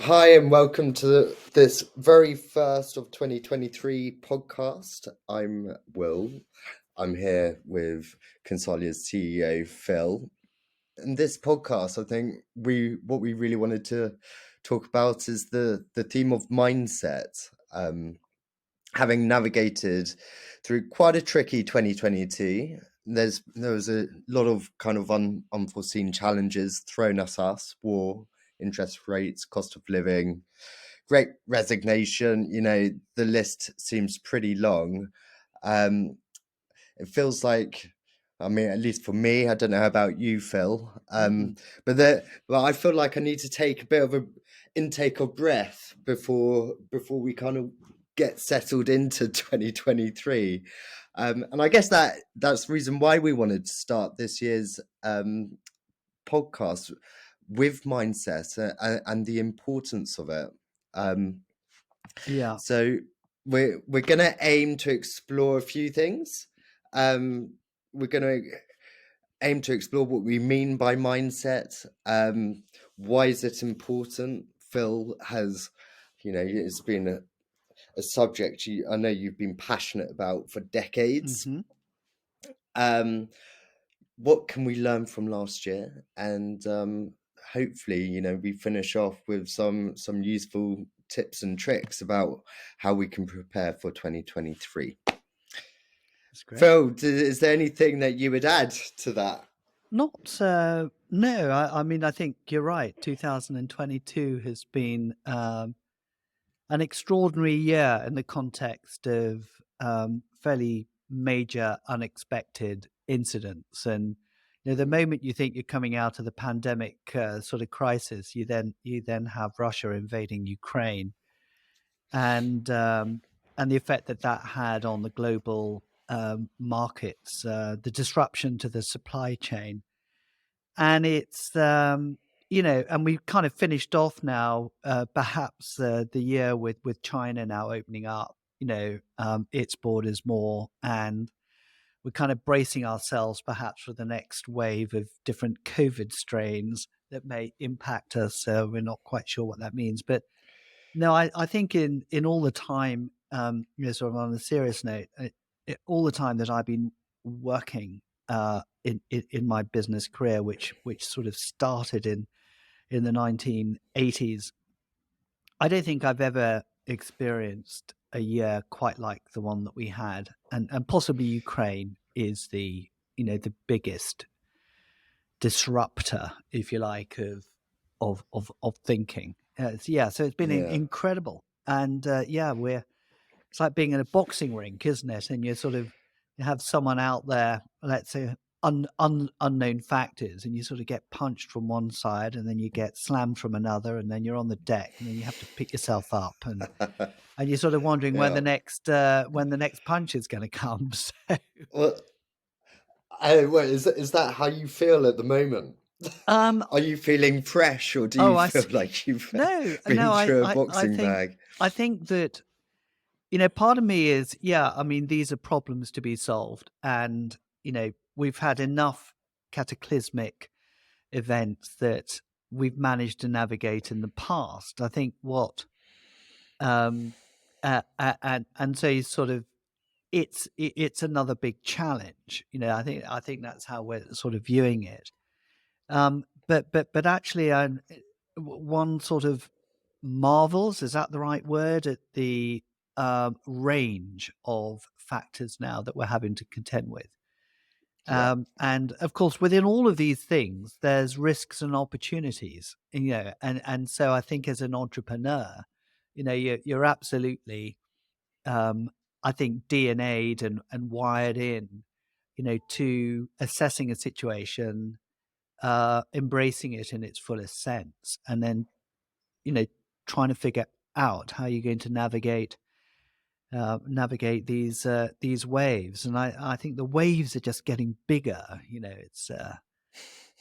Hi, and welcome to this very first of 2023 podcast. I'm Will. I'm here with Consalia's CEO, Phil. In this podcast, I think what we really wanted to talk about is the theme of mindset. Having navigated through quite a tricky 2022, there was a lot of kind of unforeseen challenges thrown at us: war, interest rates, cost of living, great resignation. The list seems pretty long. It feels like, I mean, at least for me, I don't know about you, Phil, but I feel like I need to take a bit of a intake of breath before we kind of get settled into 2023. And I guess that's the reason why we wanted to start this year's podcast with mindset and the importance of it. So we're going to aim to explore a few things. We're going to aim to explore what we mean by mindset. Why is it important? Phil has, it's been a subject I know you've been passionate about for decades. What can we learn from last year? And hopefully, we finish off with some useful tips and tricks about how we can prepare for 2023. That's great. Phil, is there anything that you would add to that? No, I mean, I think you're right. 2022 has been an extraordinary year in the context of fairly major unexpected incidents. And the moment you think you're coming out of the pandemic sort of crisis, you then have Russia invading Ukraine, and the effect that had on the global markets, the disruption to the supply chain. And it's, and we've kind of finished off now, perhaps the year with China now opening up, its borders more. And we're kind of bracing ourselves perhaps for the next wave of different COVID strains that may impact us. We're not quite sure what that means. But no, I think in all the time, sort of on a serious note, all the time that I've been working in my business career, which sort of started in the 1980s, I don't think I've ever experienced a year quite like the one that we had, and possibly Ukraine is the biggest disruptor, if you like, of thinking. So it's been incredible, and it's like being in a boxing rink, isn't it? And you have someone out there, let's say unknown factors, and you sort of get punched from one side, and then you get slammed from another, and then you're on the deck, and then you have to pick yourself up, and you're sort of wondering when the next punch is going to come. Is that how you feel at the moment? Are you feeling fresh, or do you feel like you've been through a boxing bag? I think that, part of me is, I mean, these are problems to be solved. And, we've had enough cataclysmic events that we've managed to navigate in the past. I think and so you sort of, it's another big challenge. I think that's how we're sort of viewing it. But actually, one sort of marvels, is that the right word, at the range of factors now that we're having to contend with. And of course, within all of these things, there's risks and opportunities, and so I think as an entrepreneur, you're absolutely, I think, DNA'd and wired in, to assessing a situation, embracing it in its fullest sense, and then, trying to figure out how you're going to navigate these waves. And I think the waves are just getting bigger.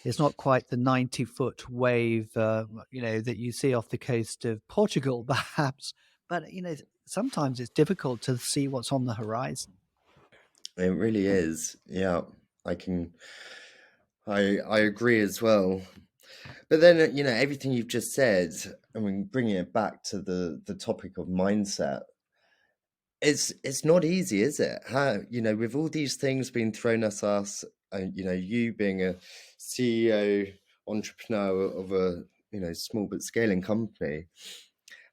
It's not quite the 90-foot wave, that you see off the coast of Portugal, perhaps, but sometimes it's difficult to see what's on the horizon. It really is. Yeah, I agree as well. But then, everything you've just said, I mean, bringing it back to the topic of mindset, it's not easy, is it? How, with all these things being thrown at us, you being a CEO, entrepreneur of a, small but scaling company,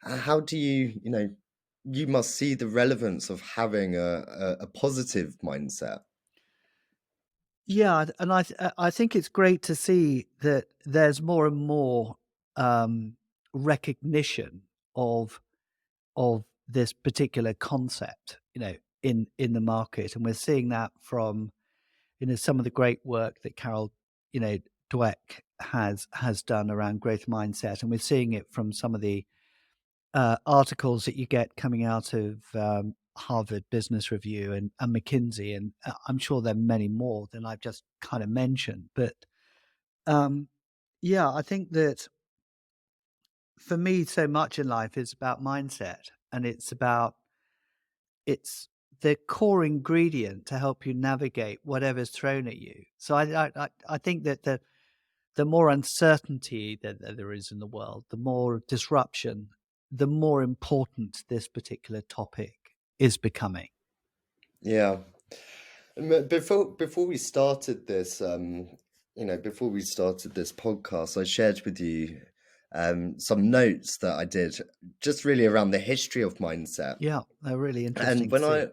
how do you must see the relevance of having a positive mindset. Yeah, and I think it's great to see that there's more and more recognition of this particular concept, in the market, and we're seeing that from some of the great work that Carol, Dweck has done around growth mindset, and we're seeing it from some of the articles that you get coming out of Harvard Business Review and McKinsey, and I'm sure there are many more than I've just kind of mentioned. But yeah, I think that for me, so much in life is about mindset, and it's the core ingredient to help you navigate whatever's thrown at you. So I think that the more uncertainty that there is in the world, the more disruption, the more important this particular topic is becoming. Yeah. Before we started this, before we started this podcast, I shared with you some notes that I did just really around the history of mindset. Yeah, they're really And interesting to when see. I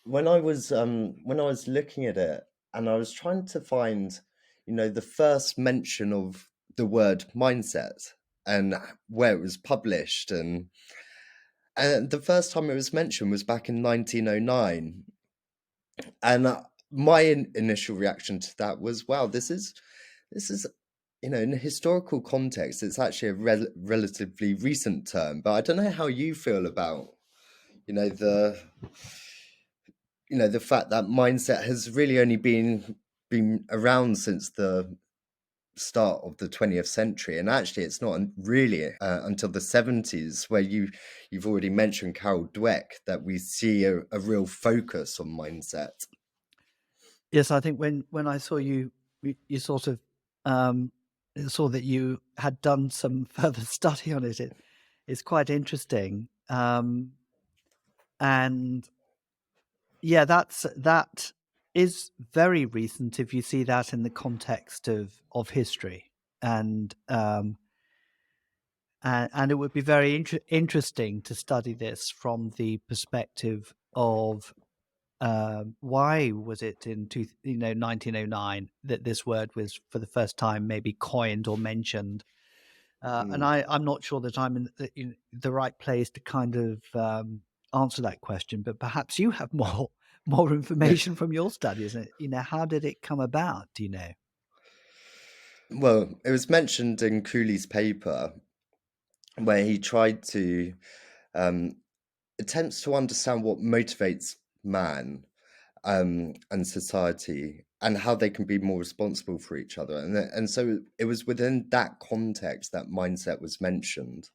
when I was looking at it, and I was trying to find, the first mention of the word mindset and where it was published, and the first time it was mentioned was back in 1909. And my initial reaction to that was, wow, this is in a historical context, it's actually a relatively recent term. But I don't know how you feel about you know the the fact that mindset has really only been around since the start of the 20th century, and actually it's not really until the 70s, where you've already mentioned Carol Dweck, that we see a real focus on mindset. Yes, I think when I saw you sort of um, saw that you had done some further study on it. It's quite interesting, and yeah, that is very recent if you see that in the context of history, and and it would be very interesting to study this from the perspective of why was it in 1909 that this word was for the first time maybe coined or mentioned. And Mm. I'm not sure that I'm in the right place to kind of answer that question, but perhaps you have more information from your studies. How did it come about? Do you know? Well, it was mentioned in Cooley's paper, where he tried to um, attempts to understand what motivates man, and society, and how they can be more responsible for each other. And so it was within that context that mindset was mentioned.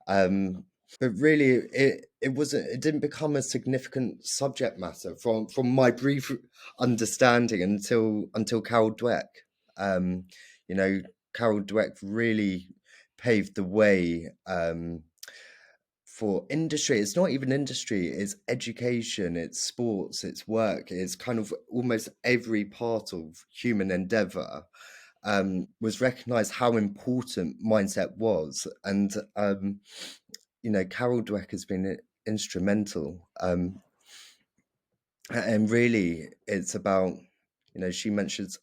Um, but really, it didn't become a significant subject matter from my brief understanding until Carol Dweck. Um, you know, Carol Dweck really paved the way. For industry, it's not even industry, it's education, it's sports, it's work, it's kind of almost every part of human endeavor, was recognized how important mindset was. And Carol Dweck has been instrumental, and really it's about, she mentions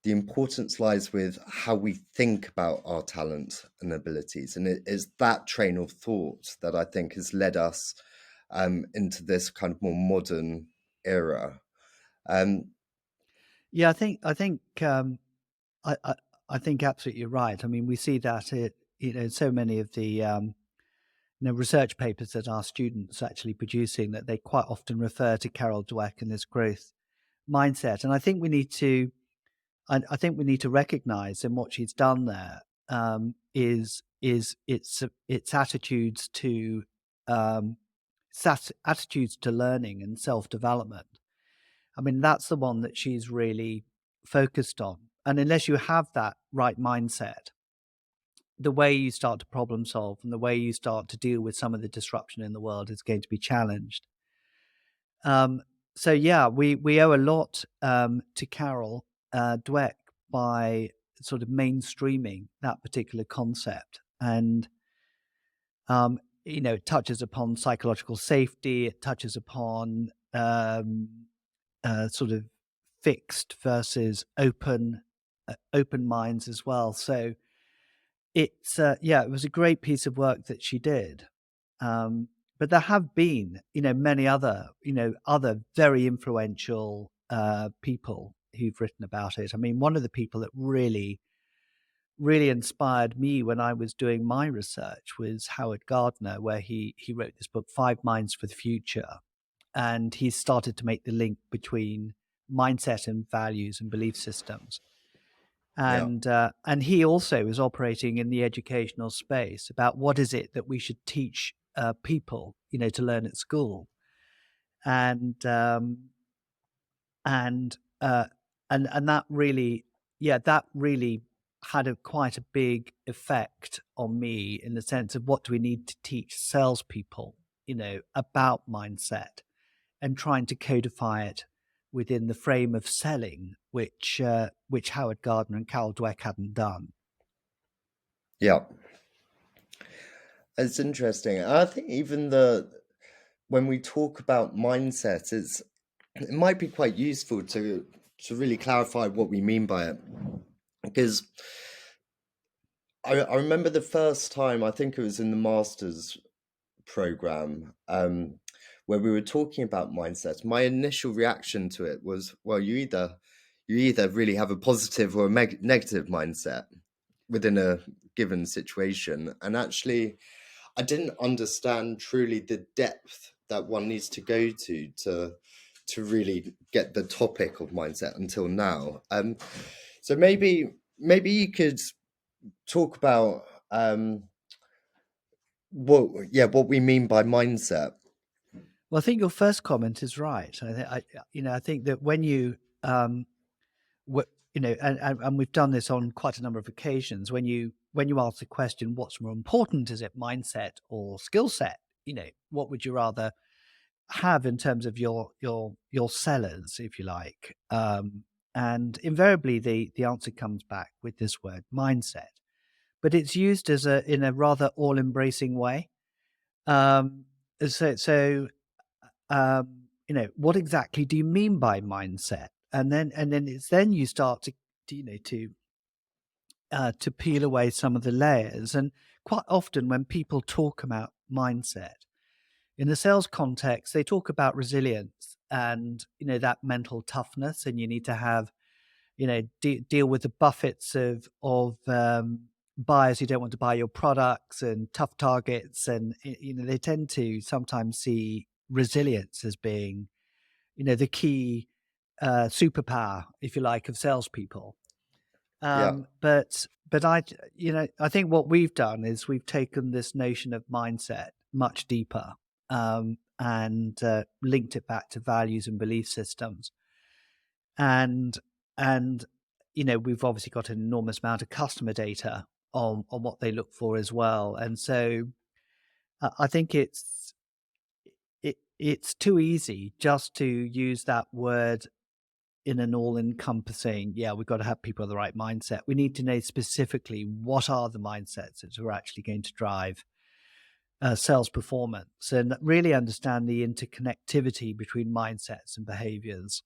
the importance lies with how we think about our talent and abilities. And it is that train of thought that I think has led us into this kind of more modern era. Um, Yeah, I, I I think absolutely right. I mean, we see that so many of the research papers that our students actually producing, that they quite often refer to Carol Dweck and this growth mindset. And I think we need to recognize in what she's done there is its attitudes to attitudes to learning and self development. I mean, that's the one that she's really focused on. unless you have that right mindset, the way you start to problem solve and the way you start to deal with some of the disruption in the world is going to be challenged. So yeah, we owe a lot to Carol Dweck by sort of mainstreaming that particular concept, and it touches upon psychological safety. It touches upon sort of fixed versus open minds as well. So it's it was a great piece of work that she did. But there have been, many other very influential people who've written about it. I mean, one of the people that really, really inspired me when I was doing my research was Howard Gardner, where he wrote this book, Five Minds for the Future. And he started to make the link between mindset and values and belief systems. Yeah. And he also is operating in the educational space about what is it that we should teach people, to learn at school, and and uh, and that really, that really had quite a big effect on me in the sense of what do we need to teach salespeople, about mindset, and trying to codify it within the frame of selling, which Howard Gardner and Carol Dweck hadn't done. Yeah. It's interesting. I think even when we talk about mindset, it might be quite useful to really clarify what we mean by it. Because I remember the first time, I think it was in the master's program, where we were talking about mindset. My initial reaction to it was, well, you either really have a positive or a negative mindset within a given situation. And actually, I didn't understand truly the depth that one needs to go to really get the topic of mindset until now. So maybe you could talk about what we mean by mindset. Well, I think your first comment is right. I think that when you, and we've done this on quite a number of occasions. When you ask the question, what's more important? Is it mindset or skill set? What would you rather have in terms of your sellers, if you like? And invariably, the answer comes back with this word mindset, but it's used in a rather all embracing way. Um, so what exactly do you mean by mindset? And then then you start to peel away some of the layers. And quite often when people talk about mindset in the sales context, they talk about resilience and that mental toughness, and you need to have deal with the buffets of buyers who don't want to buy your products and tough targets, and they tend to sometimes see resilience as being the key superpower, if you like, of salespeople. Yeah. But I think what we've done is we've taken this notion of mindset much deeper, and linked it back to values and belief systems, and and we've obviously got an enormous amount of customer data on what they look for as well, and so I think it's too easy just to use that word in an all-encompassing, we've got to have people with the right mindset. We need to know specifically what are the mindsets that are actually going to drive sales performance, and really understand the interconnectivity between mindsets and behaviors.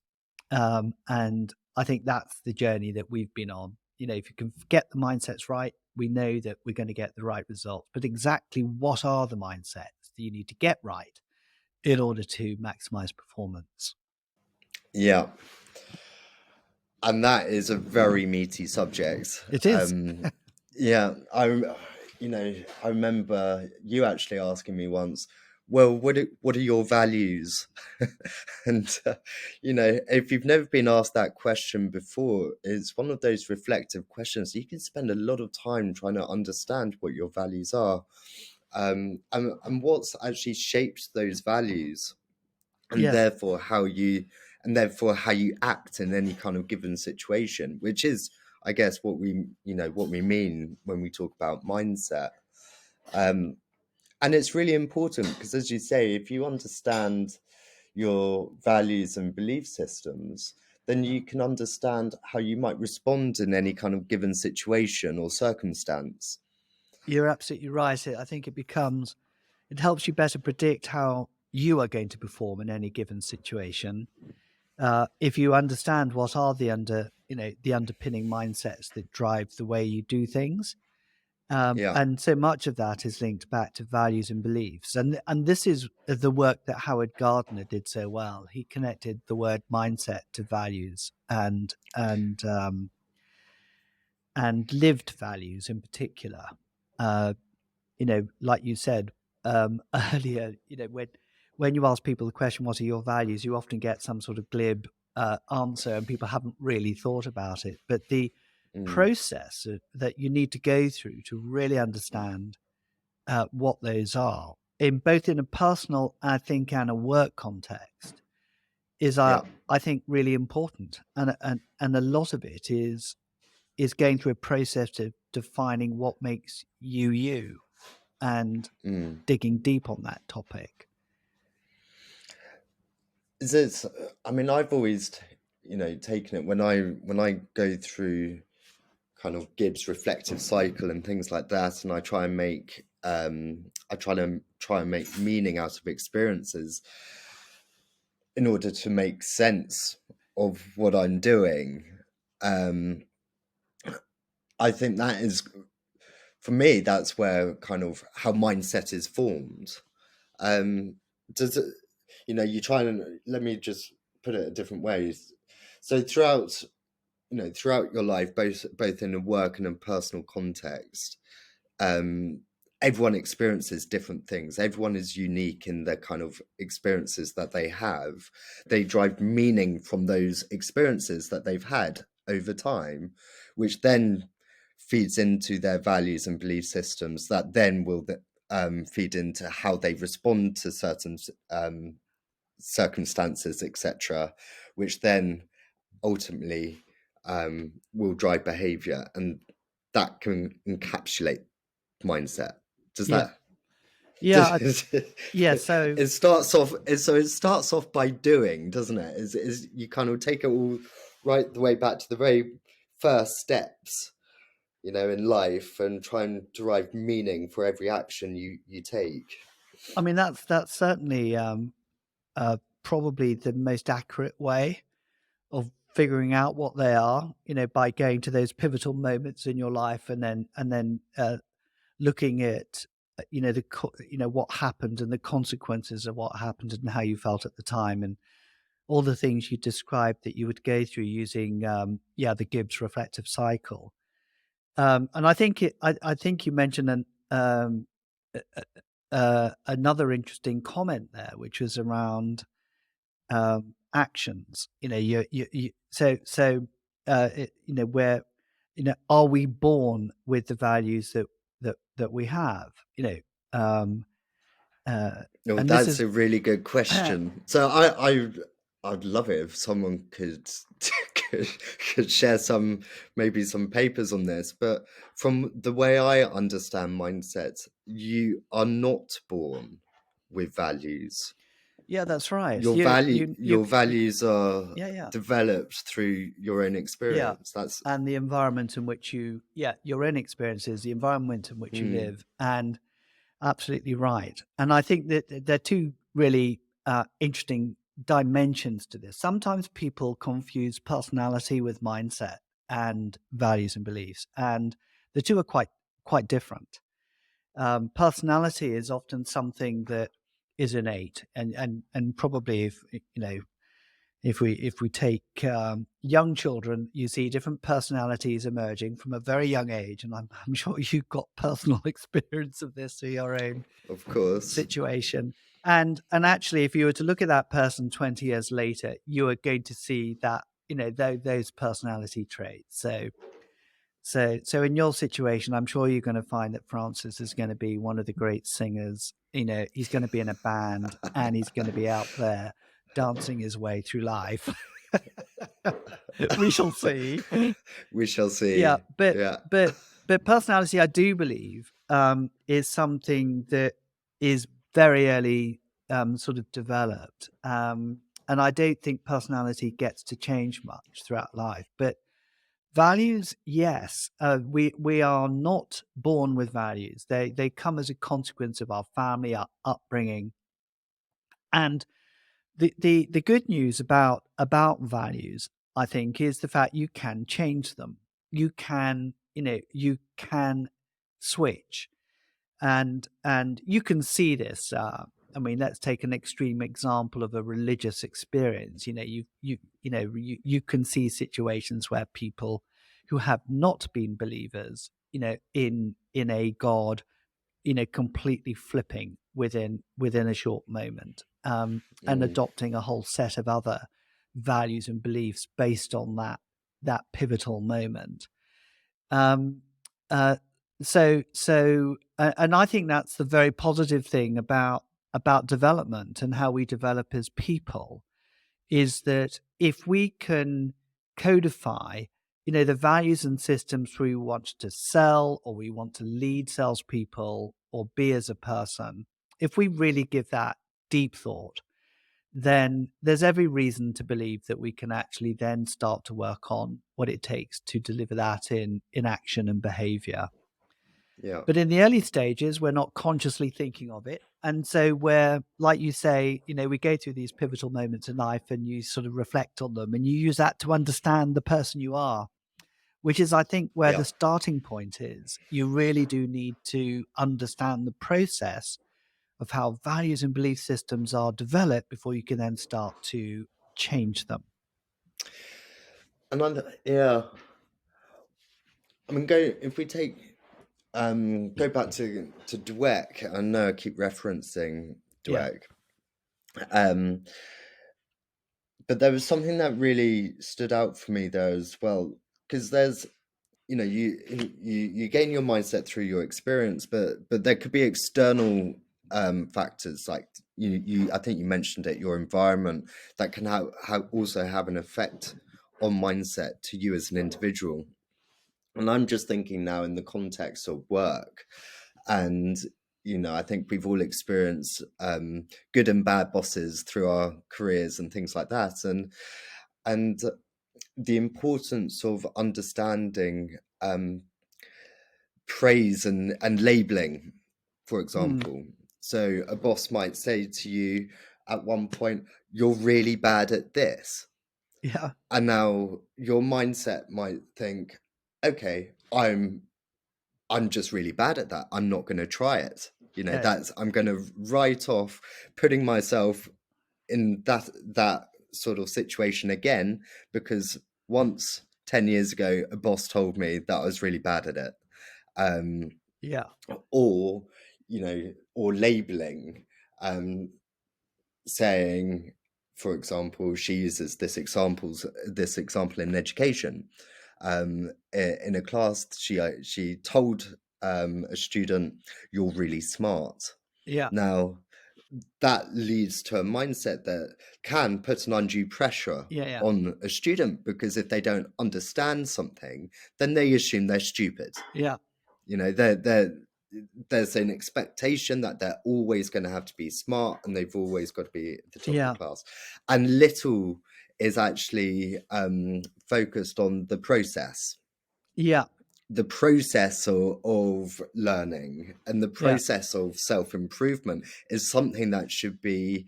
And I think that's the journey that we've been on. If you can get the mindsets right, we know that we're going to get the right results. But exactly what are the mindsets that you need to get right in order to maximize performance? Yeah. And that is a very meaty subject. It is. Yeah, I remember you actually asking me once, well, what are your values? And if you've never been asked that question before, it's one of those reflective questions. You can spend a lot of time trying to understand what your values are, and what's actually shaped those values, and Yes. therefore how you act in any kind of given situation, which is I guess what we mean when we talk about mindset. And it's really important because, as you say, if you understand your values and belief systems, then you can understand how you might respond in any kind of given situation or circumstance. You're absolutely right. I think it helps you better predict how you are going to perform in any given situation. If you understand what are the underpinning mindsets that drive the way you do things. Yeah. And so much of that is linked back to values and beliefs. And this is the work that Howard Gardner did so well. He connected the word mindset to values and lived values in particular. Like you said earlier, when you ask people the question, what are your values, you often get some sort of glib answer and people haven't really thought about it. But the process that you need to go through to really understand what those are, in both in a personal, I think, and a work context, is Yeah. I think really important. And a lot of it is going through a process of defining what makes you you and digging deep on that topic. I mean, I've always, taken it when I go through kind of Gibbs reflective cycle and things like that, and I try and make meaning out of experiences in order to make sense of what I'm doing. I think that is, for me, that's where kind of how mindset is formed. Does it, you try and, let me just put it a different way. So throughout your life, both in a work and a personal context, everyone experiences different things. Everyone is unique in the kind of experiences that they have. They drive meaning from those experiences that they've had over time, which then feeds into their values and belief systems that then will feed into how they respond to certain circumstances, etc., which then ultimately will drive behavior, and that can encapsulate mindset. Does Yeah. that? Yeah. Yeah. So It starts off by doing, doesn't it? Is you kind of take it all right the way back to the very first steps, in life, and try and derive meaning for every action you take. I mean, that's certainly probably the most accurate way of figuring out what they are, by going to those pivotal moments in your life and then looking at what happened and the consequences of what happened and how you felt at the time and all the things you described that you would go through using the Gibbs reflective cycle. And I think I think you mentioned uh, another interesting comment there, which was around actions. Where are we born with the values that we have? No, And this that's is a really good question. So I'd love it if someone could, could share maybe some papers on this. But from the way I understand mindset, you are not born with values. yeah, that's right. Your values are Yeah. developed through your own Yeah. experience. That's And the environment in which your own experiences, the environment in which you live, and absolutely right. And I think that there are two really interesting dimensions to this. Sometimes people confuse personality with mindset and values and beliefs, and the two are quite different. Personality is often something that is innate, and probably if we take young children, you see different personalities emerging from a very young age, and I'm sure you've got personal experience of this through your own of course. situation. And actually, if you were to look at that person 20 years later, you are going to see that those personality traits. So in your situation, I'm sure you're going to find that Francis is going to be one of the great singers. He's going to be in a band and he's going to be out there dancing his way through life. We shall see. We shall see. Yeah, but Yeah. but but personality, I do believe, is something that is very early sort of developed, and I don't think personality gets to change much throughout life. But values, yes, we are not born with values. They come as a consequence of our family, our upbringing, and the good news about values, I think, is the fact you can change them. You can, you can switch, and you can see this. I mean, let's take an extreme example of a religious experience. You can see situations where people who have not been believers, in a God, completely flipping within a short moment, and Mm, adopting a whole set of other values and beliefs based on that pivotal moment. Um, uh, and I think that's the very positive thing about development and how we develop as people, is that if we can codify, the values and systems we want to sell, or we want to lead salespeople or be as a person, if we really give that deep thought, then there's every reason to believe that we can actually then start to work on what it takes to deliver that in action and behavior. yeah. But in the early stages, we're not consciously thinking of it. And so we're, like you say, we go through these pivotal moments in life and you sort of reflect on them and you use that to understand the person you are, which is, I think, where Yeah. the starting point is. You really do need to understand the process of how values and belief systems are developed before you can then start to change them. And yeah. I mean, if we take go back to Dweck. I know I keep referencing Yeah. Dweck. Um, but there was something that really stood out for me there as well, because there's, you gain your mindset through your experience, but there could be external factors, like you I think you mentioned it, your environment, that can also have an effect on mindset to you as an individual. And I'm just thinking now in the context of work, and I think we've all experienced good and bad bosses through our careers and things like that, and the importance of understanding praise and labeling, for Mm. example. So a boss might say to you at one point, "You're really bad at this," Yeah. and now your mindset might think, "Okay, I'm just really bad at that. I'm not going to try it. Yeah. I'm going to write off putting myself in that sort of situation again, because once 10 years ago a boss told me that I was really bad at it." Um, Yeah. or or labeling, saying, for example, she uses this example in education. In a class, she told a student, "You're really smart." Yeah. Now, that leads to a mindset that can put an undue pressure Yeah. Yeah. on a student, because if they don't understand something, then they assume they're stupid. Yeah. There's an expectation that they're always going to have to be smart, and they've always got to be at the top of Yeah. the class, and little is actually focused on the process, Yeah. of learning, and the Yeah. process of self-improvement is something that should be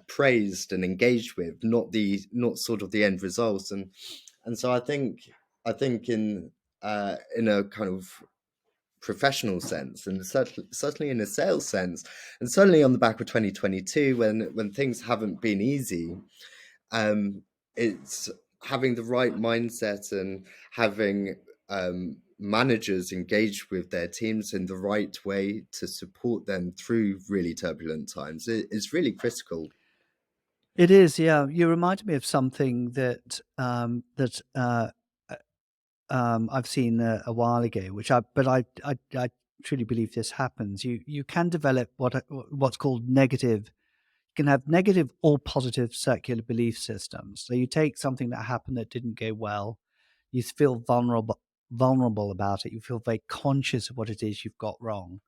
praised and engaged with, not sort of the end results. And so I think in a kind of professional sense, and certainly in a sales sense, and certainly on the back of 2022, when things haven't been easy, it's having the right mindset and having managers engage with their teams in the right way to support them through really turbulent times is really critical. It is, yeah. You reminded me of something I've seen a while ago, but I truly believe this happens. You can develop what's called negative can have negative or positive circular belief systems. So you take something that happened that didn't go well, you feel vulnerable about it, you feel very conscious of what it is you've got wrong,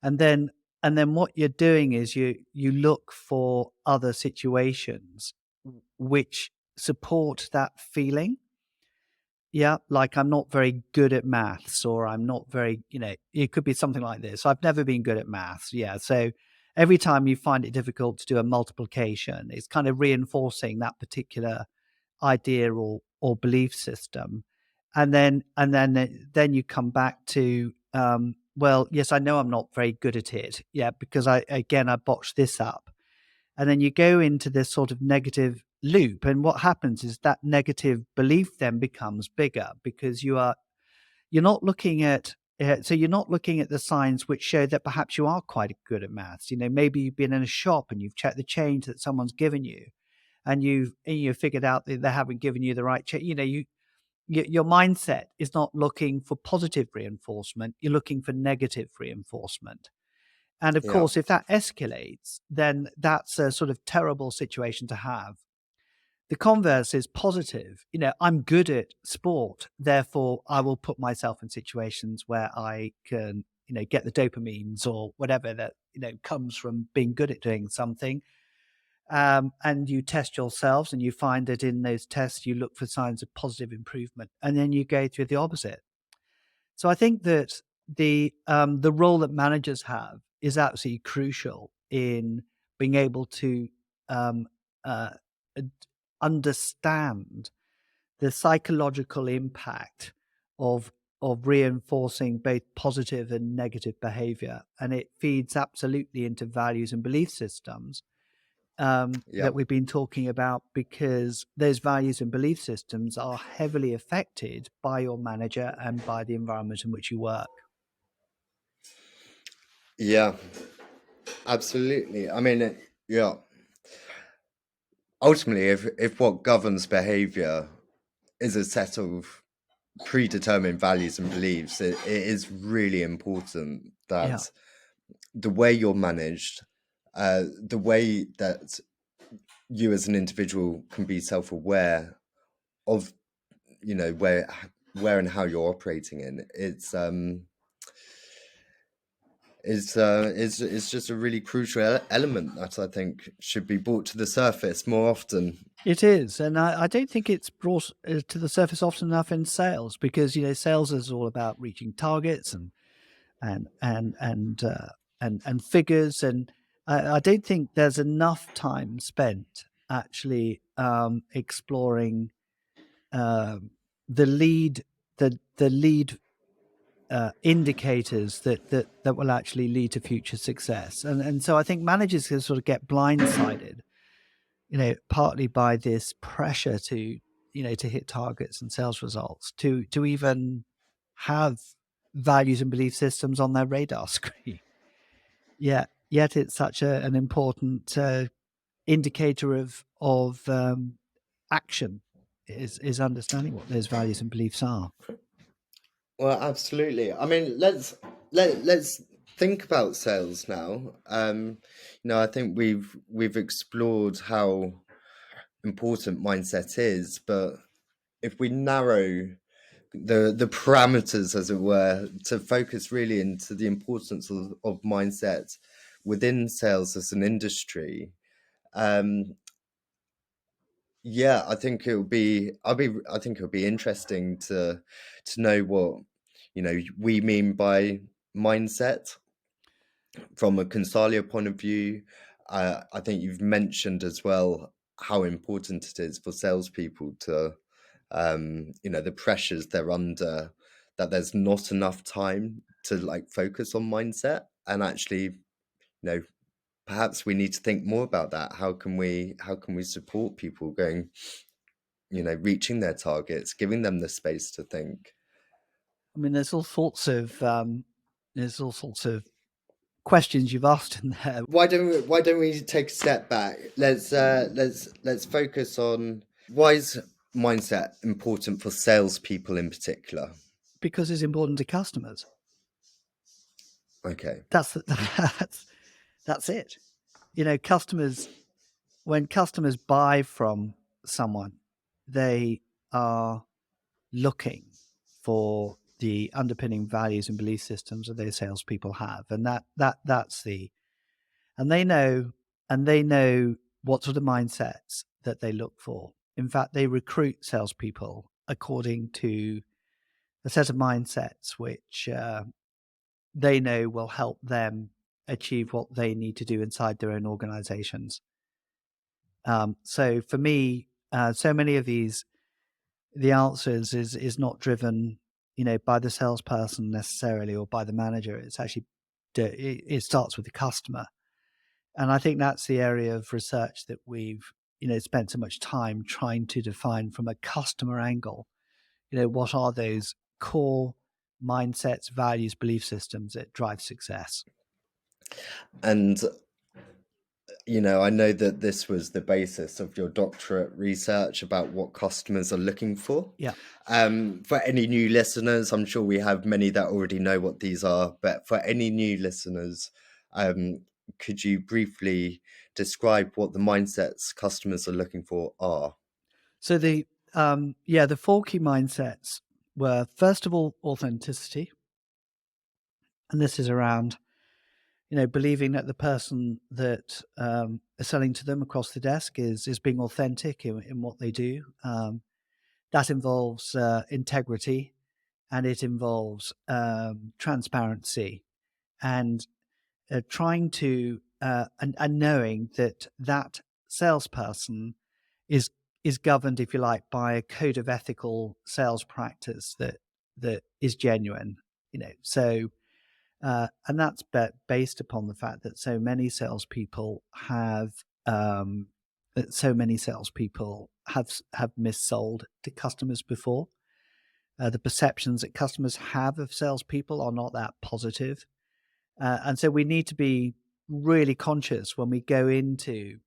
and then what you're doing is you look for other situations which support that feeling. Yeah, like I'm not very good at maths, or I'm not very, it could be something like this. I've never been good at maths. Yeah. So every time you find it difficult to do a multiplication, it's kind of reinforcing that particular idea or belief system. And then you come back to, well, yes, I know I'm not very good at it. Yeah, because I botched this up. And then you go into this sort of negative loop, and what happens is that negative belief then becomes bigger, because you're not looking at you're not looking at the signs which show that perhaps you are quite good at maths. Maybe you've been in a shop and you've checked the change that someone's given you, and you've figured out that they haven't given you the right change. Your mindset is not looking for positive reinforcement, you're looking for negative reinforcement. And of Yeah. course, if that escalates, then that's a sort of terrible situation to have. The converse is positive. I'm good at sport, therefore I will put myself in situations where I can, get the dopamines or whatever that, comes from being good at doing something. And you test yourselves, and you find that in those tests, you look for signs of positive improvement, and then you go through the opposite. So I think that the role that managers have is absolutely crucial in being able to um, uh, understand the psychological impact of reinforcing both positive and negative behavior, and it feeds absolutely into values and belief systems Yeah. that we've been talking about, because those values and belief systems are heavily affected by your manager and by the environment in which you work. Yeah, absolutely. I mean, yeah. Ultimately, if what governs behavior is a set of predetermined values and beliefs, it is really important Yeah. that the way you're managed, the way that you as an individual can be self-aware of, where and how you're operating in, it's just a really crucial element that I think should be brought to the surface more often. It is, and I don't think it's brought to the surface often enough in sales, because sales is all about reaching targets and and and uh, and figures, and I don't think there's enough time spent actually exploring the lead the lead indicators that will actually lead to future success, and so I think managers can sort of get blindsided, partly by this pressure to to hit targets and sales results, to even have values and belief systems on their radar screen. Yet it's such an important indicator of action, is understanding what those values and beliefs are. Well, absolutely. I mean, let's think about sales now. I think we've explored how important mindset is, but if we narrow the parameters, as it were, to focus really into the importance of mindset within sales as an industry, yeah, I think I think it'll be interesting to know what we mean by mindset from a Consalia point of view. I think you've mentioned as well how important it is for salespeople to, the pressures they're under, that there's not enough time to focus on mindset, and actually, perhaps we need to think more about that. How can we support people going, reaching their targets, giving them the space to think? I mean, there's all sorts of questions you've asked in there, Why don't we take a step back? Let's focus on, why is mindset important for salespeople in particular? because it's important to customers. Okay. That's that's it. customers, when customers buy from someone, they are looking for the underpinning values and belief systems that those salespeople have, and that's the and they know what sort of mindsets that they look for. In fact, they recruit salespeople according to a set of mindsets which they know will help them achieve what they need to do inside their own organizations. So for me, so many of these, the answers is not driven, by the salesperson necessarily or by the manager. It's actually, it starts with the customer. And I think that's the area of research that we've, spent so much time trying to define from a customer angle. What are those core mindsets, values, belief systems that drive success? And I know that this was the basis of your doctorate research about what customers are looking for. Yeah. For any new listeners, I'm sure we have many that already know what these are, but for any new listeners, could you briefly describe what the mindsets customers are looking for are? So the four key mindsets were, first of all, authenticity. And this is around, believing that the person that is selling to them across the desk is being authentic in what they do. That involves integrity, and it involves transparency, and trying to and knowing that salesperson is governed, if you like, by a code of ethical sales practice that is genuine. So and that's based upon the fact that so many salespeople have missold to customers before. The perceptions that customers have of salespeople are not that positive, and so we need to be really conscious when we go into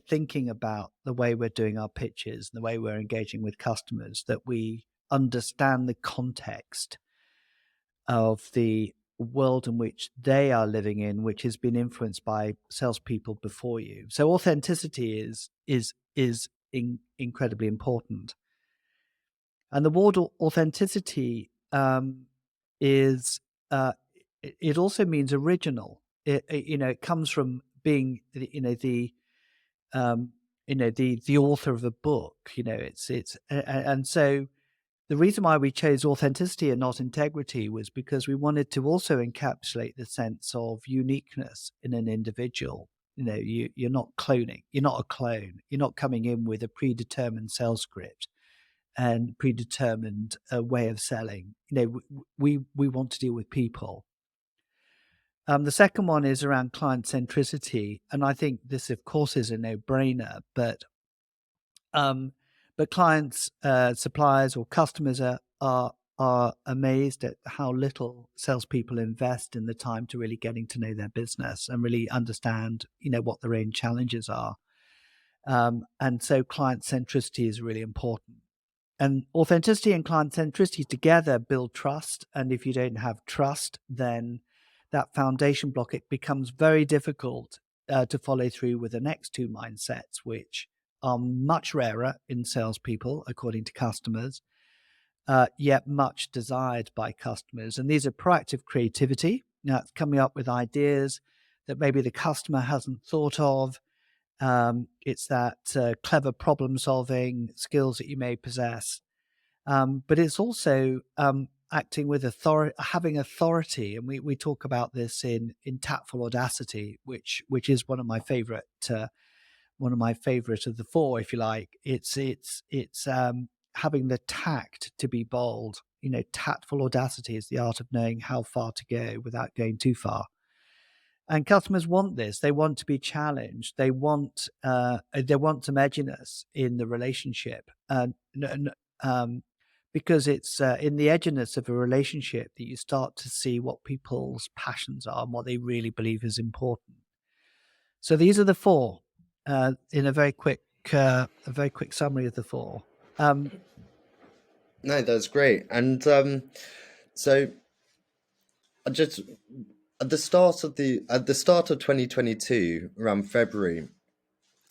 thinking about the way we're doing our pitches and the way we're engaging with customers, that we understand the context of the world in which they are living in, which has been influenced by salespeople before you. So authenticity is incredibly important. And the word authenticity is it also means original. It comes from being the author of a book. And so the reason why we chose authenticity and not integrity was because we wanted to also encapsulate the sense of uniqueness in an individual. You're not cloning. You're not a clone. You're not coming in with a predetermined sales script and predetermined way of selling. We want to deal with people. The second one is around client-centricity, and I think this, of course, is a no-brainer. But clients, suppliers, or customers are amazed at how little salespeople invest in the time to really getting to know their business and really understand, what their own challenges are. And so client centricity is really important. And authenticity and client centricity together build trust. And if you don't have trust, then that foundation block, it becomes very difficult to follow through with the next two mindsets, which are much rarer in salespeople, according to customers, yet much desired by customers. And these are proactive creativity. It's coming up with ideas that maybe the customer hasn't thought of. It's that clever problem solving skills that you may possess. But it's also acting with authority, having authority. And we talk about this in Tactful Audacity, which is one of my favorite of the four, if you like. It's having the tact to be bold. Tactful audacity is the art of knowing how far to go without going too far. And customers want this. They want to be challenged. They want some edginess in the relationship, because it's in the edginess of a relationship that you start to see what people's passions are and what they really believe is important. So these are the four, in a very quick summary of the four. No, that's great. And so I just at the start of 2022, around February,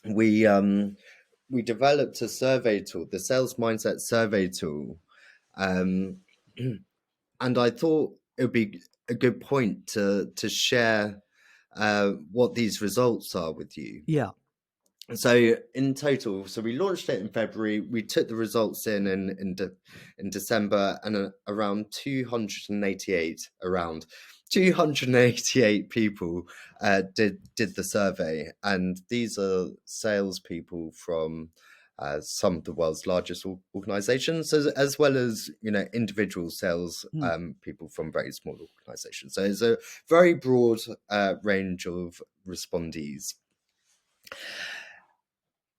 we developed a survey tool, the Sales Mindset Survey tool, and I thought it would be a good point to share what these results are with you. Yeah. So in total, so we launched it in February. We took the results in December, and around 288 people did the survey, and these are salespeople from some of the world's largest organizations, as well as individual sales people from very small organizations. So it's a very broad range of respondees.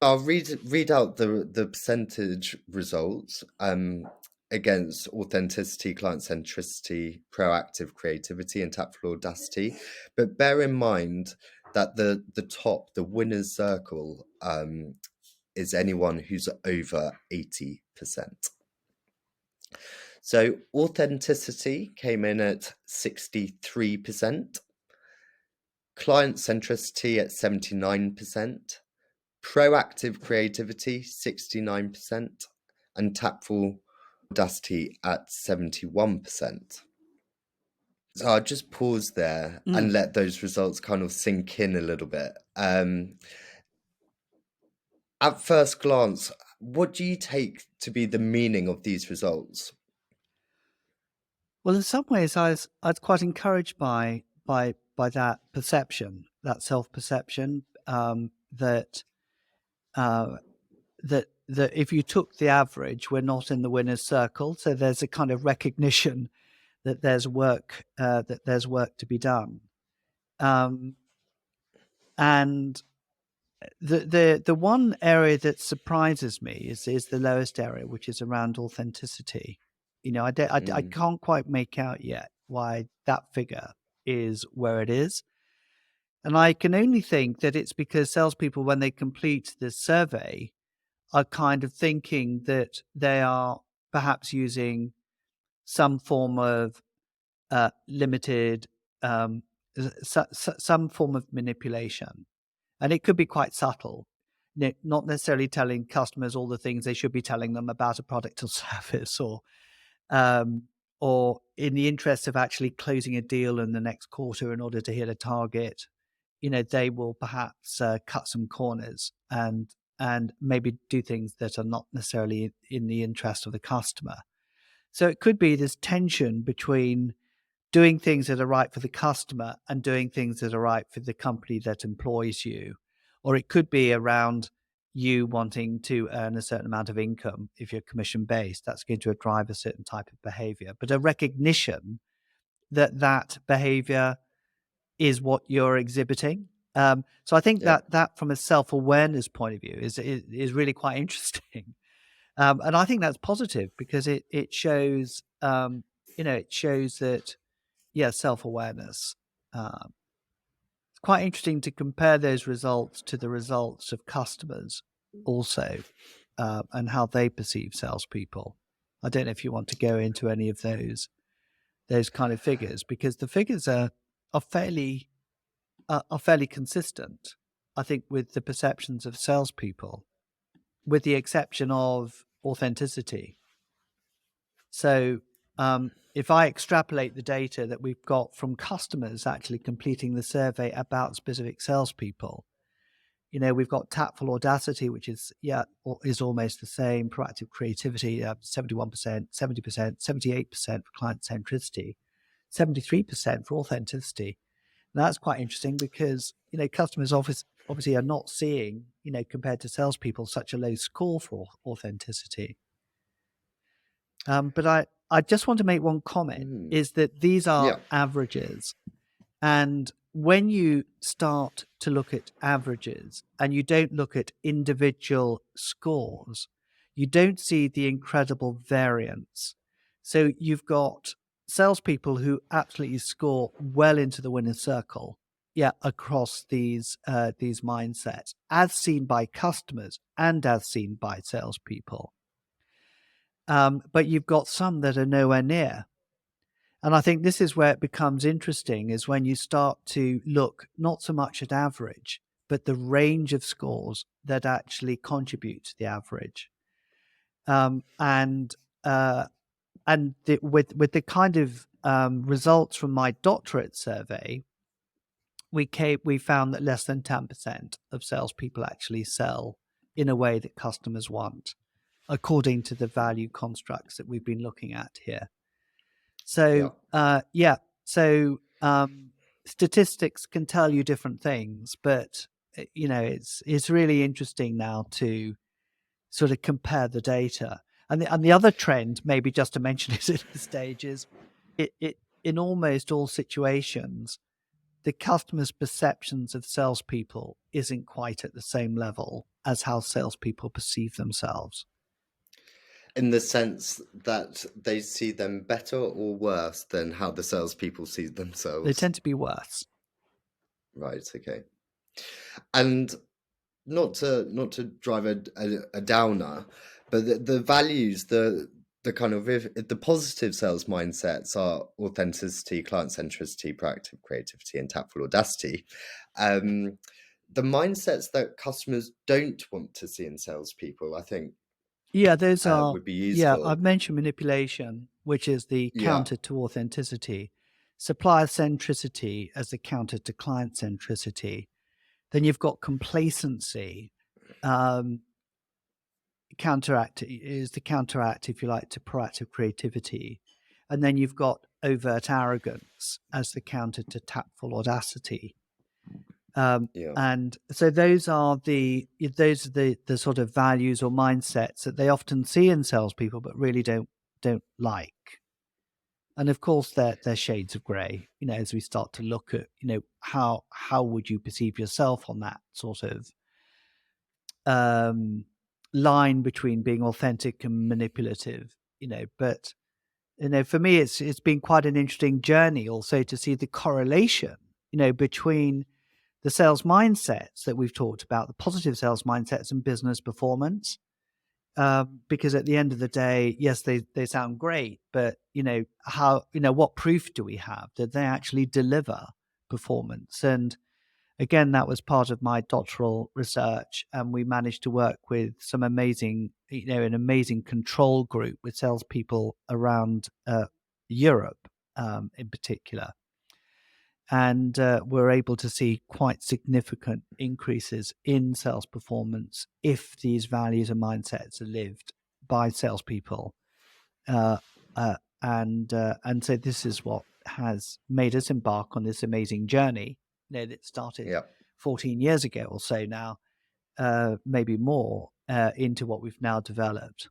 I'll read out the percentage results against authenticity, client-centricity, proactive creativity, and tactful audacity. But bear in mind that the top, the winner's circle, is anyone who's over 80%. So authenticity came in at 63%, client-centricity at 79%. Proactive creativity, 69%, and tactful audacity at 71%. So I'll just pause there and let those results kind of sink in a little bit. At first glance, what do you take to be the meaning of these results? Well, in some ways, I was quite encouraged by that perception, that self-perception, that if you took the average, we're not in the winner's circle. So there's a kind of recognition that there's work to be done, and the one area that surprises me is the lowest area, which is around authenticity. I can't quite make out yet why that figure is where it is. And I can only think that it's because salespeople, when they complete this survey, are kind of thinking that they are perhaps using some form of limited, some form of manipulation. And it could be quite subtle, not necessarily telling customers all the things they should be telling them about a product or service, or in the interest of actually closing a deal in the next quarter in order to hit a target, they will perhaps cut some corners and maybe do things that are not necessarily in the interest of the customer. So it could be this tension between doing things that are right for the customer and doing things that are right for the company that employs you. Or it could be around you wanting to earn a certain amount of income. If you're commission based, that's going to drive a certain type of behavior, but a recognition that behavior is what you're exhibiting. So I think that from a self-awareness point of view is really quite interesting. And I think that's positive because it shows, it shows that, self-awareness. It's quite interesting to compare those results to the results of customers also, and how they perceive salespeople. I don't know if you want to go into any of those kind of figures, because the figures are fairly consistent, I think, with the perceptions of salespeople, with the exception of authenticity. So if I extrapolate the data that we've got from customers actually completing the survey about specific salespeople, we've got tactful audacity, which is almost the same. Proactive creativity, 71%, 70%, 78% for client-centricity, 73% for authenticity. And that's quite interesting because, customers obviously are not seeing, compared to salespeople, such a low score for authenticity. But I just want to make one comment, is that these are averages. And when you start to look at averages and you don't look at individual scores, you don't see the incredible variance. So you've got salespeople who absolutely score well into the winner's circle, across these mindsets, as seen by customers and as seen by salespeople. But you've got some that are nowhere near. And I think this is where it becomes interesting, is when you start to look not so much at average, but the range of scores that actually contribute to the average. And with the kind of results from my doctorate survey, we found that less than 10% of salespeople actually sell in a way that customers want, according to the value constructs that we've been looking at here. So statistics can tell you different things, but it's really interesting now to sort of compare the data. And the other trend, maybe just to mention it at this stage, is it in almost all situations, the customer's perceptions of salespeople isn't quite at the same level as how salespeople perceive themselves. In the sense that they see them better or worse than how the salespeople see themselves? They tend to be worse. Right, okay. And not to drive a downer, but the values, the kind of, if the positive sales mindsets are authenticity, client-centricity, proactive creativity, and tactful audacity. The mindsets that customers don't want to see in salespeople, I think, those are would be useful. I've mentioned manipulation, which is the counter to authenticity, supplier centricity as the counter to client centricity. Then you've got complacency, counteract, if you like, to proactive creativity. And then you've got overt arrogance as the counter to tactful audacity. And so those are the sort of values or mindsets that they often see in salespeople, but really don't like. And of course, they're shades of grey. As we start to look at, how would you perceive yourself on that sort of line between being authentic and manipulative. But for me, it's been quite an interesting journey also to see the correlation, between the sales mindsets that we've talked about, the positive sales mindsets and business performance. Because at the end of the day, yes, they sound great, but what proof do we have that they actually deliver performance? And again, that was part of my doctoral research, and we managed to work with some amazing, an amazing control group with salespeople around Europe, in particular. And we're able to see quite significant increases in sales performance if these values and mindsets are lived by salespeople. And so this is what has made us embark on this amazing journey that started 14 years ago or so now, maybe more, into what we've now developed.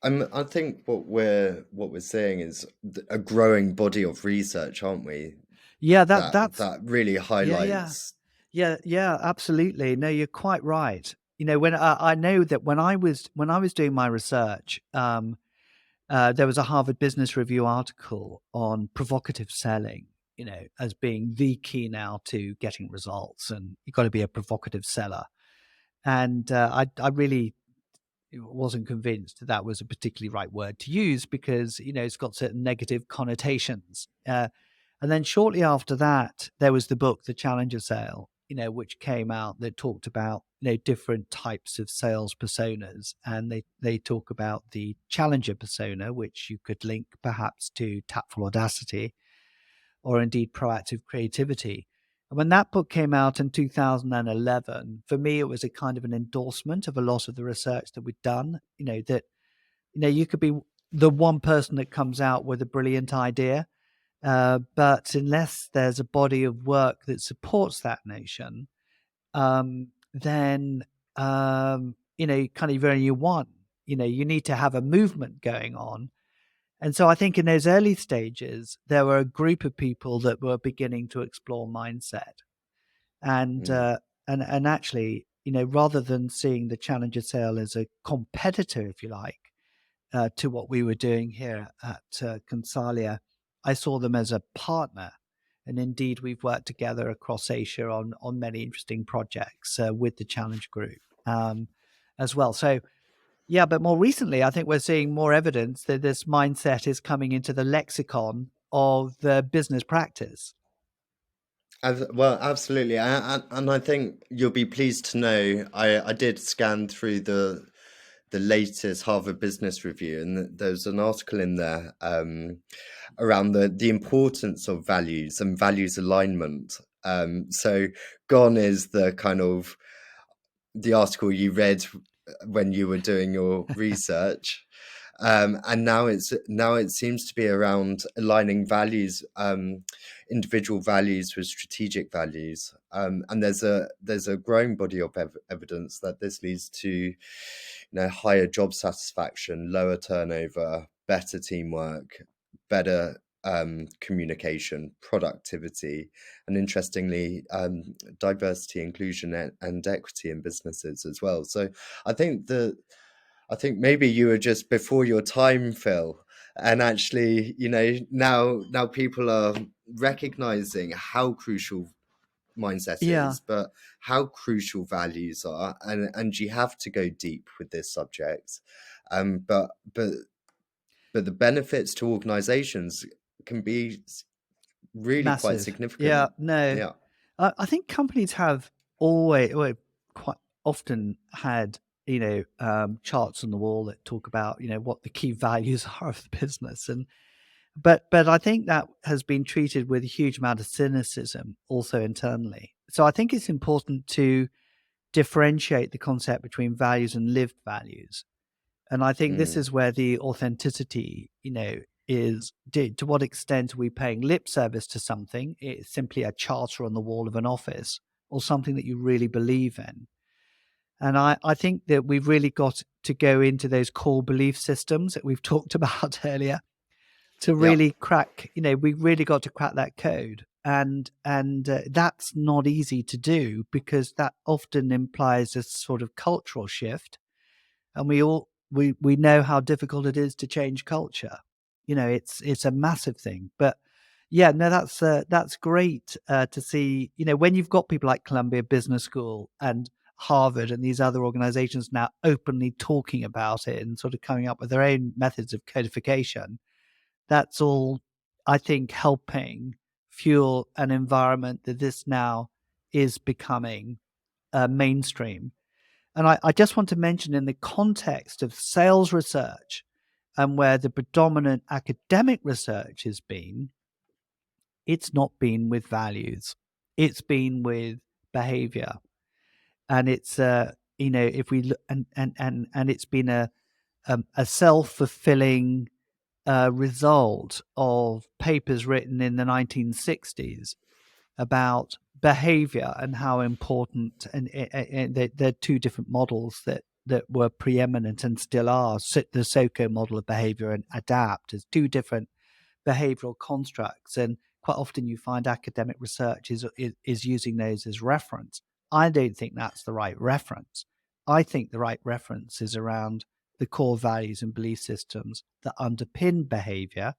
I think what we're seeing is a growing body of research, aren't we? Yeah, that really highlights. Yeah, absolutely. No, you're quite right. When I know that when I was doing my research, there was a Harvard Business Review article on provocative selling, as being the key now to getting results, and you've got to be a provocative seller. And I really wasn't convinced that was a particularly right word to use, because it's got certain negative connotations. And then shortly after that, there was the book The Challenger Sale, which came out, that talked about different types of sales personas, and they talk about the challenger persona, which you could link perhaps to tactful audacity or indeed proactive creativity. And when that book came out in 2011, for me, it was a kind of an endorsement of a lot of the research that we'd done. That you could be the one person that comes out with a brilliant idea, but unless there's a body of work that supports that notion, then kind of only one. You need to have a movement going on. And so I think in those early stages, there were a group of people that were beginning to explore mindset. And and actually, rather than seeing the Challenger Sale as a competitor, if you like, to what we were doing here at Consalia, I saw them as a partner. And indeed, we've worked together across Asia on many interesting projects with the Challenge Group as well. So Yeah, but more recently, I think we're seeing more evidence that this mindset is coming into the lexicon of the business practice. Well, absolutely, and I think you'll be pleased to know I did scan through the latest Harvard Business Review, and there's an article in there around the importance of values and values alignment. So gone is the kind of the article you read when you were doing your research. And now it seems to be around aligning values, individual values with strategic values, and there's a growing body of evidence that this leads to higher job satisfaction, lower turnover, better teamwork, better communication, productivity, and interestingly, diversity, inclusion, and equity in businesses as well. So I think that I think maybe you were just before your time, Phil. And actually, now people are recognizing how crucial mindset Yeah, is, but how crucial values are, and you have to go deep with this subject. Um, but but but the benefits to organizations can be really quite massive. Yeah, significant. no. Yeah. I think companies have always, well, quite often had, charts on the wall that talk about, what the key values are of the business. But I think that has been treated with a huge amount of cynicism also internally. So I think it's important to differentiate the concept between values and lived values. And I think this Mm, is where the authenticity, is to what extent are we paying lip service to something? It's simply a charter on the wall of an office or something that you really believe in. And I think that we've really got to go into those core belief systems that we've talked about earlier to yeah. really crack, we really got to crack that code. And that's not easy to do because that often implies a sort of cultural shift, and we know how difficult it is to change culture. It's a massive thing. But yeah, no, that's great to see. When you've got people like Columbia Business School and Harvard and these other organizations now openly talking about it and sort of coming up with their own methods of codification, that's all, I think, helping fuel an environment that this now is becoming mainstream. And I just want to mention, in the context of sales research and where the predominant academic research has been, it's not been with values, it's been with behavior. And it's, if we look, and it's been a self-fulfilling result of papers written in the 1960s about behavior and how important, and they're two different models that were preeminent and still are. The SOCO model of behavior and ADAPT as two different behavioral constructs, and quite often you find academic research is using those as reference. I don't think that's the right reference. I think the right reference is around the core values and belief systems that underpin behavior.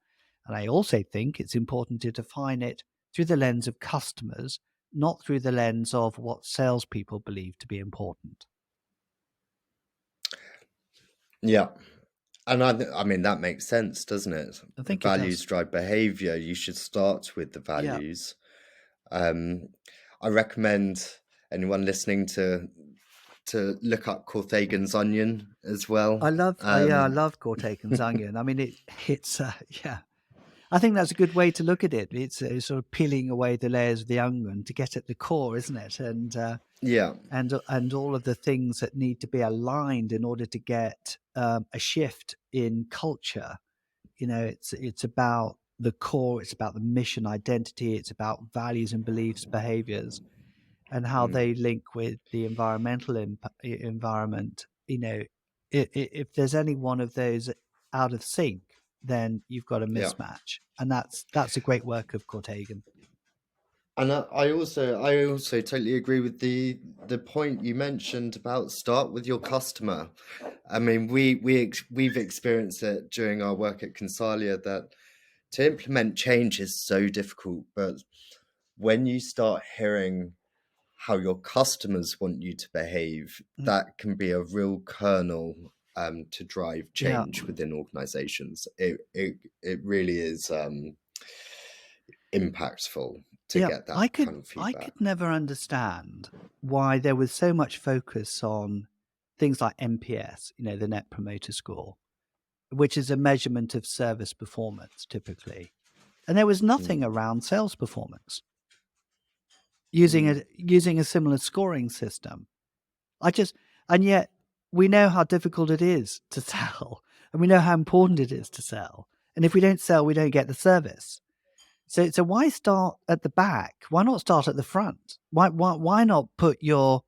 And I also think it's important to define it through the lens of customers, not through the lens of what salespeople believe to be important. Yeah. And I mean, that makes sense, doesn't it? I think it Values does. drive behavior. You should start with the Yeah. values. Um, I recommend anyone listening to look up Corthagen's Onion as well. I love Cortaken's Onion. I mean, it's yeah. I think that's a good way to look at it. It's sort of peeling away the layers of the onion to get at the core, isn't it? Yeah. And all of the things that need to be aligned in order to get a shift in culture. It's about the core. It's about the mission, identity. It's about values and beliefs, behaviors, and how Mm, they link with the environmental environment. If there's any one of those out of sync, then you've got a yeah. mismatch, and that's a great work of Cortagan. And I also totally agree with the point you mentioned about start with your customer. I mean, we've experienced it during our work at Consalia that to implement change is so difficult, but when you start hearing how your customers want you to behave, Mm, that can be a real kernel to drive Yeah. change within organizations. It really is impactful to get that I kind of I feedback. could never understand why there was so much focus on things like NPS, the Net Promoter Score, which is a measurement of service performance typically. And there was nothing around sales performance using a similar scoring system. And yet we know how difficult it is to sell, and we know how important it is to sell. And if we don't sell, we don't get the service. So why start at the back? Why not start at the front? Why not put your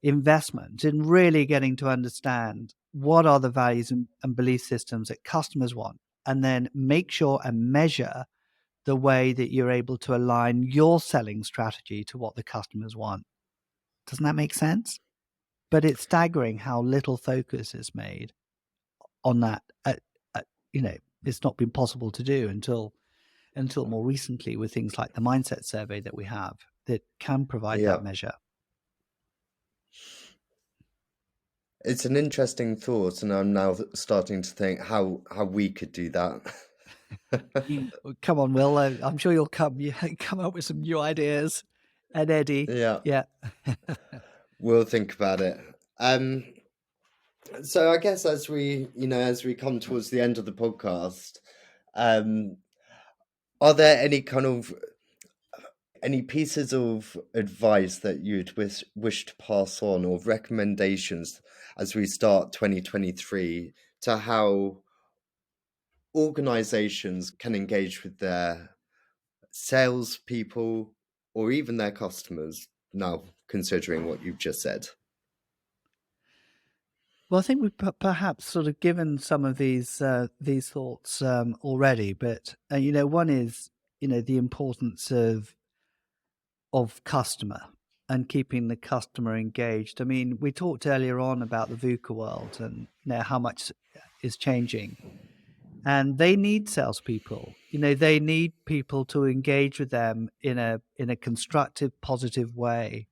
investment in really getting to understand what are the values and belief systems that customers want, and then make sure and measure the way that you're able to align your selling strategy to what the customers want? Doesn't that make sense? But it's staggering how little focus is made on that. It's not been possible to do until more recently with things like the mindset survey that we have that can provide Yeah. that measure. It's an interesting thought, and I'm now starting to think how we could do that. Come on, Will. I'm sure you'll come up with some new ideas. And Eddie. Yeah. We'll think about it. So I guess as we come towards the end of the podcast, are there any pieces of advice that you'd wish to pass on, or recommendations as we start 2023 to how organizations can engage with their salespeople or even their customers now, considering what you've just said? Well, I think we've perhaps sort of given some of these thoughts already, but one is the importance of customer and keeping the customer engaged. I mean, we talked earlier on about the VUCA world and how much is changing, and they need salespeople. They need people to engage with them in a constructive, positive way.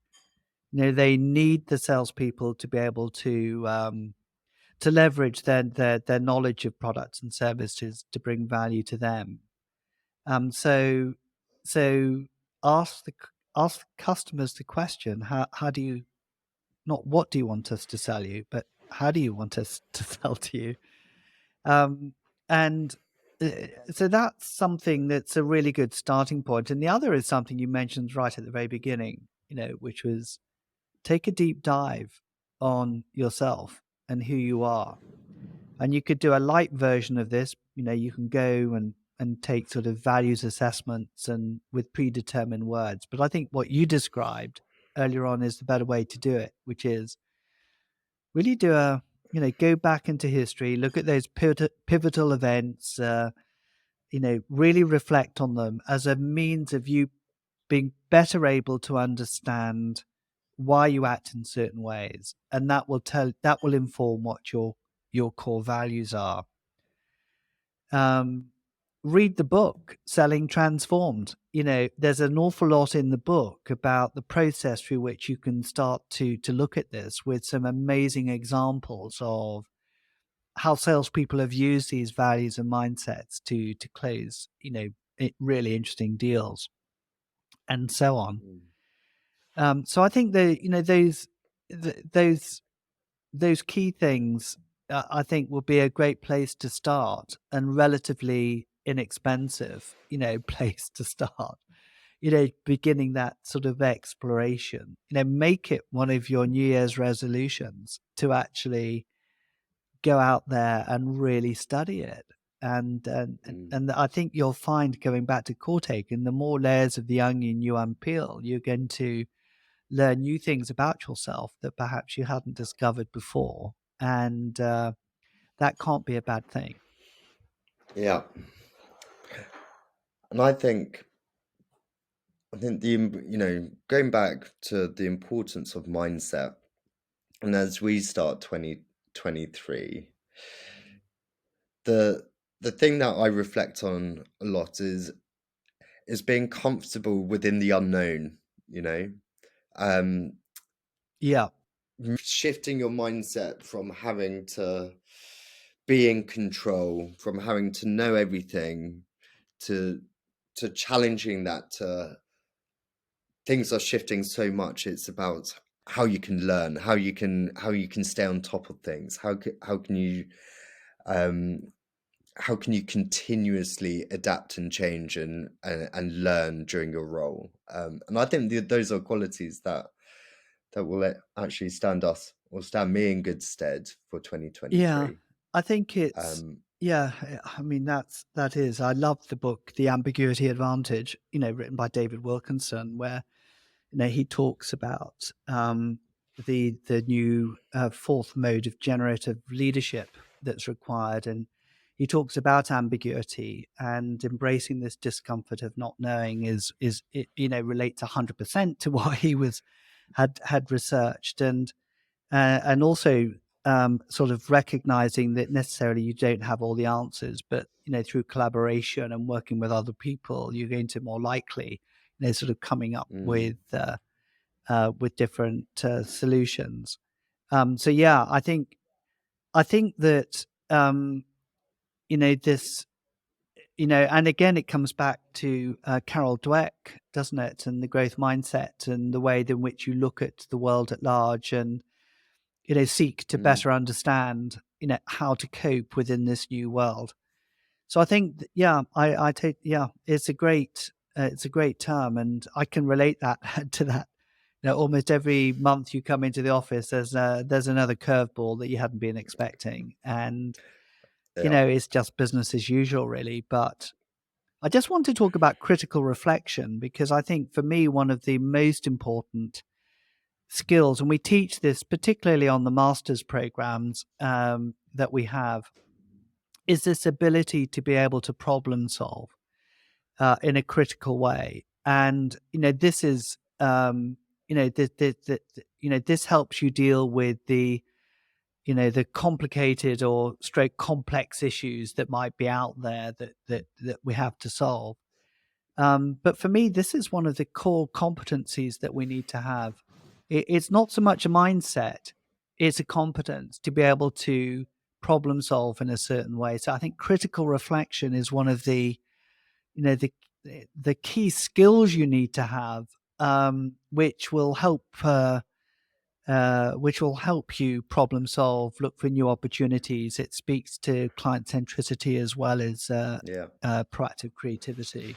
They need the salespeople to be able to leverage their knowledge of products and services to bring value to them. So ask customers the question: how do you, not what do you want us to sell you, but how do you want us to sell to you? And so that's something that's a really good starting point. And the other is something you mentioned right at the very beginning, which was take a deep dive on yourself and who you are. And you could do a light version of this. You can go and take sort of values assessments and with predetermined words. But I think what you described earlier on is the better way to do it, which is really do go back into history, look at those pivotal events, really reflect on them as a means of you being better able to understand why you act in certain ways, and that will inform what your core values are. Read the book Selling Transformed. There's an awful lot in the book about the process through which you can start to look at this, with some amazing examples of how salespeople have used these values and mindsets to close really interesting deals and so on. So I think those key things, I think, will be a great place to start, and relatively inexpensive, place to start. Beginning that sort of exploration. Make it one of your New Year's resolutions to actually go out there and really study it. And I think you'll find, going back to core taking, the more layers of the onion you unpeel, you're going to learn new things about yourself that perhaps you hadn't discovered before. And that can't be a bad thing. Yeah. And I think going back to the importance of mindset, and as we start 2023, the thing that I reflect on a lot is being comfortable within the unknown, Yeah. shifting your mindset from having to be in control, from having to know everything, to challenging that, to things are shifting so much. It's about how you can learn, how you can stay on top of things, how can you how can you continuously adapt and change and learn during your role. And I think those are qualities that will actually stand me in good stead for Yeah, 2023. I think it's Um, I mean that is. I love the book The Ambiguity Advantage, written by David Wilkinson, where he talks about the new fourth mode of generative leadership that's required, and he talks about ambiguity and embracing this discomfort of not knowing relates 100% to what he had researched, and also sort of recognizing that necessarily you don't have all the answers, but through collaboration and working with other people, you're going to more likely sort of coming up with different solutions. So yeah, I think that this and again it comes back to Carol Dweck, doesn't it, and the growth mindset and the way in which you look at the world at large and seek to better understand how to cope within this new world. So I think I take it's a great term, and I can relate that to that. Almost every month you come into the office, there's another curveball that you hadn't been expecting, and yeah, it's just business as usual, really. But I just want to talk about critical reflection, because I think for me one of the most important skills, and we teach this particularly on the master's programs that we have, is this ability to be able to problem solve in a critical way. And this is this helps you deal with the the complicated or stroke complex issues that might be out there that we have to solve. But for me, this is one of the core competencies that we need to have. It's not so much a mindset; it's a competence to be able to problem solve in a certain way. So I think critical reflection is one of the the key skills you need to have, which will help you problem solve, look for new opportunities. It speaks to client centricity as well as yeah. proactive creativity.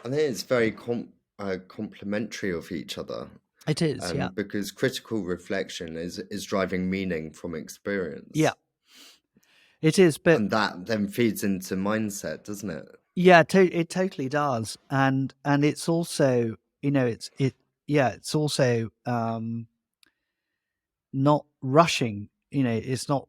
I think it's very complementary of each other, It is, yeah. because critical reflection is driving meaning from Yeah, experience, it is. But and that then feeds into mindset, doesn't it? yeah, it totally does. And it's also, it's also not rushing. It's not,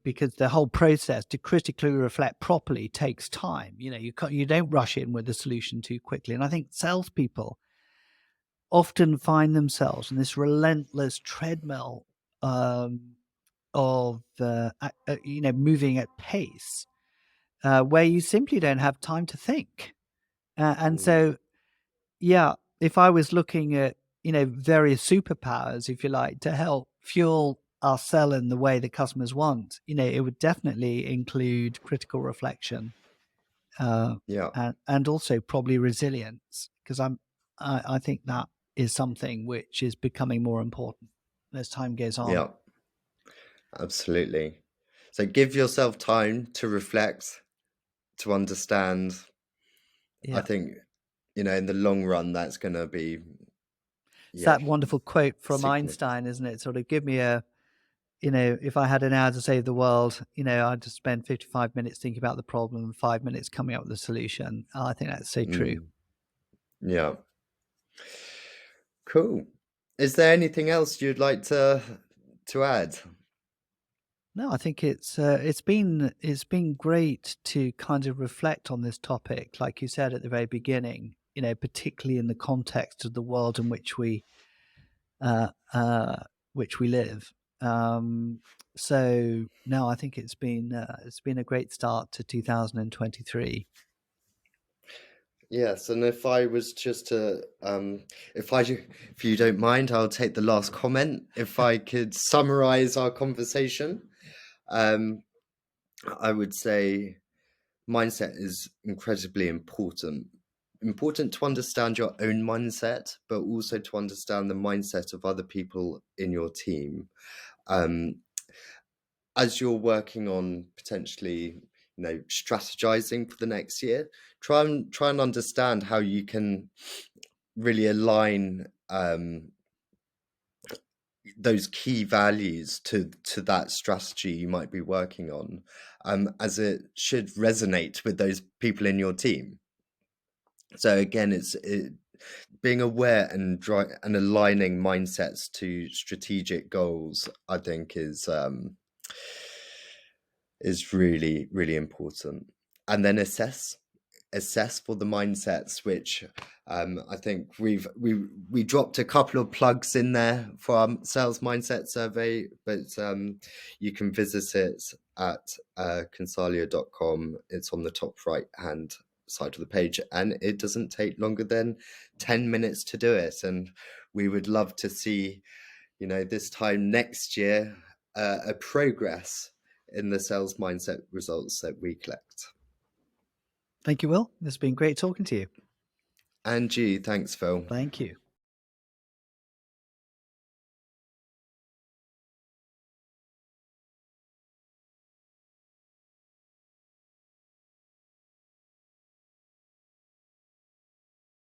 because the whole process to critically reflect properly takes time. You don't rush in with a solution too quickly. And I think salespeople often find themselves in this relentless treadmill um, of moving at pace, where you simply don't have time to think. And Mm, so, yeah, if I was looking at various superpowers, if you like, to help fuel our sell in the way the customers want, it would definitely include critical reflection, yeah, and also probably resilience, because I think that is something which is becoming more important as time goes on. yeah, absolutely. So give yourself time to reflect, to understand. I Yeah. think, in the long run, that's going to be, It's yeah, that wonderful quote from significant. Einstein, isn't it? Sort of give me if I had an hour to save the world, I'd just spend 55 minutes thinking about the problem and 5 minutes coming up with a solution. I think that's so true. Yeah, cool. Is there anything else you'd like to add? No, I think it's been great to kind of reflect on this topic, like you said at the very beginning. Particularly in the context of the world in uh, uh, which we live. Um, so no, I think it's been a great start to 2023. Yes, and if I was just to, if you don't mind, I'll take the last comment. If I could summarize our conversation, um, I would say mindset is incredibly important. Important to understand your own mindset, but also to understand the mindset of other people in your team. As you're working on potentially, strategizing for the next year, try and understand how you can really align those key values to that strategy you might be working on, as it should resonate with those people in your team. So again, being aware and aligning mindsets to strategic goals, I think, is really, really important. And then assess for the mindsets, which I think we dropped a couple of plugs in there for our sales mindset survey, but you can visit it at consalia.com. It's on the top right hand side of the page, and it doesn't take longer than 10 minutes to do it. And we would love to see, this time next year, a progress in the sales mindset results that we collect. Thank you, Will. It's been great talking to you. And you, thanks, Phil. Thank you.